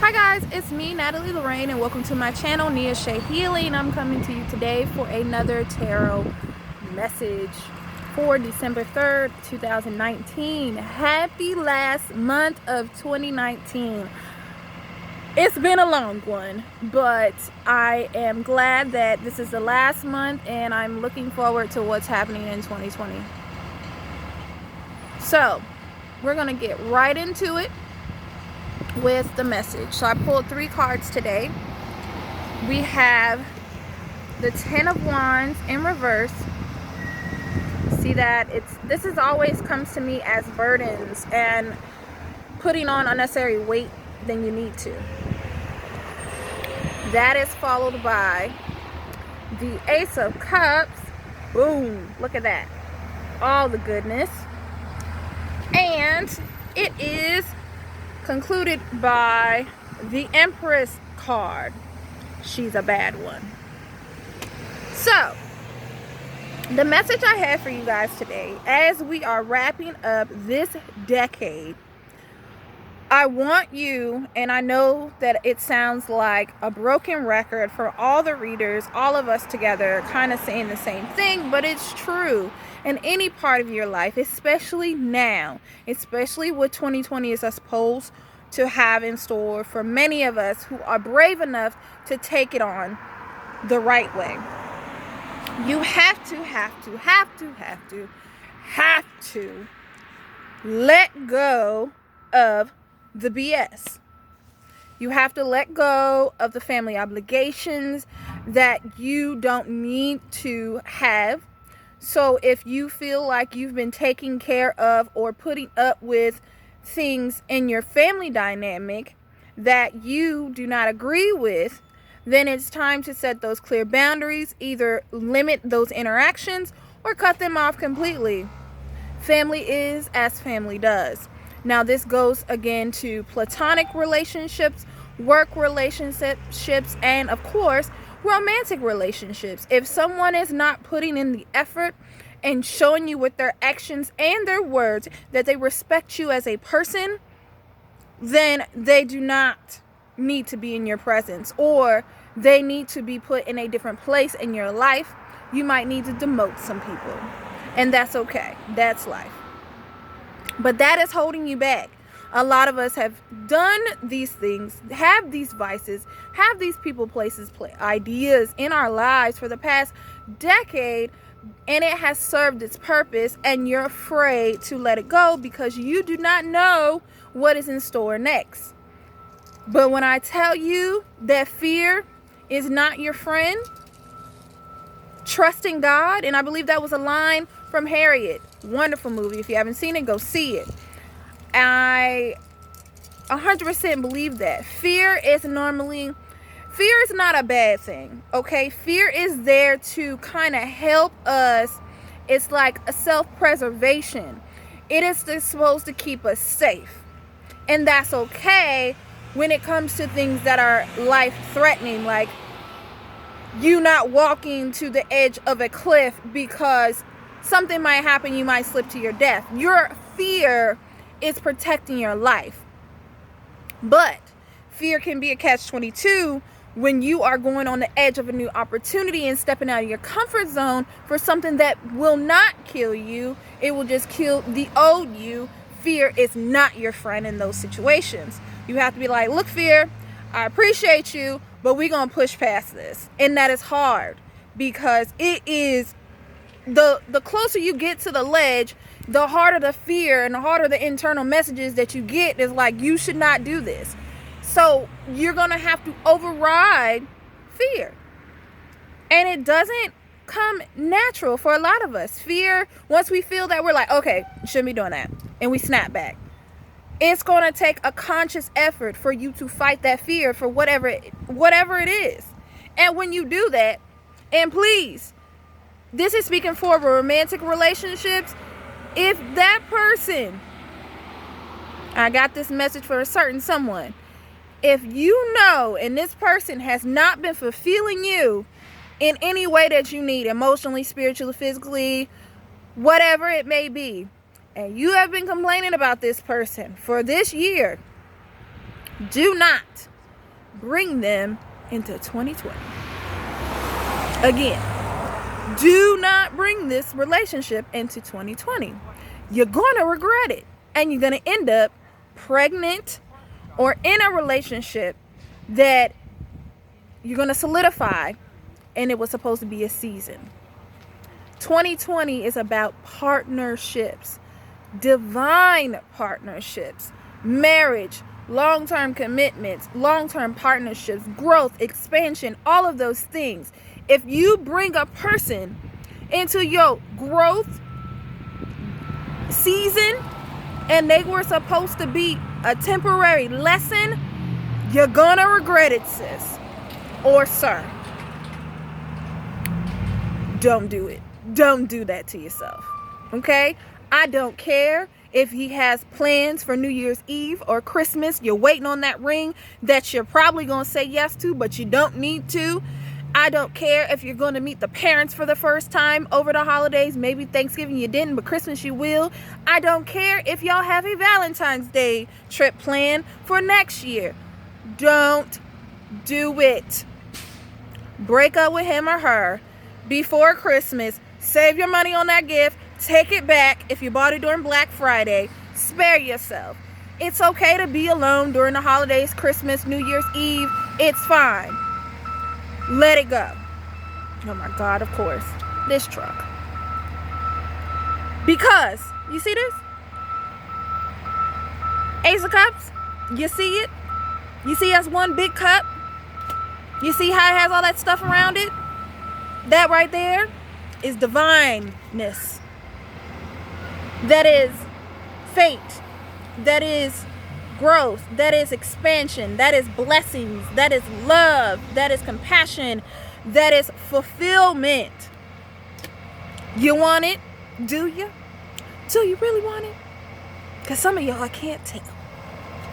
Hi guys, it's me, Natalie Lorraine, and welcome to my channel, Nia Shea Healing. I'm coming to you today for another tarot message for December 3rd, 2019. Happy last month of 2019. It's been a long one, but I am glad that this is the last month and I'm looking forward to what's happening in 2020. So, we're going to get right into it with the message. So I pulled 3 cards today. We have the 10 of Wands in reverse. See that this is always comes to me as burdens and putting on unnecessary weight than you need to. That is followed by the Ace of Cups. Boom, look at that, all the goodness. And it is concluded by the Empress card. She's a bad one. So, the message I have for you guys today, as we are wrapping up this decade, I want you, and I know that it sounds like a broken record for all the readers, all of us together, kind of saying the same thing, but it's true in any part of your life, especially now, especially what 2020 is supposed to have in store for many of us who are brave enough to take it on the right way. You have to let go of the BS. You have to let go of the family obligations that you don't need to have. So if you feel like you've been taking care of or putting up with things in your family dynamic that you do not agree with, then it's time to set those clear boundaries. Either limit those interactions or cut them off completely. Family is as family does. Now this goes again to platonic relationships, work relationships, and of course romantic relationships. If someone is not putting in the effort and showing you with their actions and their words that they respect you as a person, then they do not need to be in your presence, or they need to be put in a different place in your life. You might need to demote some people, and that's okay. That's life. But that is holding you back. A lot of us have done these things, have these vices, have these people, places, ideas in our lives for the past decade, and it has served its purpose, and you're afraid to let it go because you do not know what is in store next. But when I tell you that fear is not your friend, trusting God, and I believe that was a line from Harriet. Wonderful movie. If you haven't seen it, go see it. I 100% believe that. Fear is not a bad thing, okay? Fear is there to kind of help us. It's like a self-preservation. It is supposed to keep us safe. And that's okay when it comes to things that are life-threatening, like you not walking to the edge of a cliff because something might happen, you might slip to your death. Your fear is protecting your life. But fear can be a catch-22 when you are going on the edge of a new opportunity and stepping out of your comfort zone for something that will not kill you. It will just kill the old you. Fear is not your friend in those situations. You have to be like, look, fear, I appreciate you, but we're going to push past this. And that is hard because it is the closer you get to the ledge, the harder the fear and the harder the internal messages that you get is like, you should not do this. So you're going to have to override fear. And it doesn't come natural for a lot of us. Fear, once we feel that, we're like, okay, you shouldn't be doing that. And we snap back. It's going to take a conscious effort for you to fight that fear for whatever it is. And when you do that, and please, this is speaking for romantic relationships, if that person, I got this message for a certain someone, if you know and this person has not been fulfilling you in any way that you need, emotionally, spiritually, physically, whatever it may be, and you have been complaining about this person for this year, do not bring them into 2020. Again, do not bring this relationship into 2020. You're going to regret it. And you're going to end up pregnant or in a relationship that you're going to solidify, and it was supposed to be a season. 2020 is about partnerships, divine partnerships, marriage, long-term commitments, long-term partnerships, growth, expansion, all of those things. If you bring a person into your growth season and they were supposed to be a temporary lesson, you're gonna regret it, sis or sir. Don't do it. Don't do that to yourself. Okay? I don't care if he has plans for New Year's Eve or Christmas. You're waiting on that ring that you're probably going to say yes to, but you don't need to. I don't care if you're going to meet the parents for the first time over the holidays. Maybe Thanksgiving you didn't, but Christmas you will. I don't care if y'all have a Valentine's Day trip planned for next year. Don't do it. Break up with him or her before Christmas. Save your money on that gift. Take it back if you bought it during Black Friday. Spare yourself. It's okay to be alone during the holidays, Christmas, New Year's Eve. It's fine. Let it go. Oh my God, of course. This truck. Because, you see this? Ace of Cups. You see it? You see that's one big cup? You see how it has all that stuff around it? That right there is divineness. That is fate. That is growth. That is expansion. That is blessings. That is love. That is compassion. That is fulfillment. You want it? Do you? Do you really want it? Because some of y'all, I can't tell.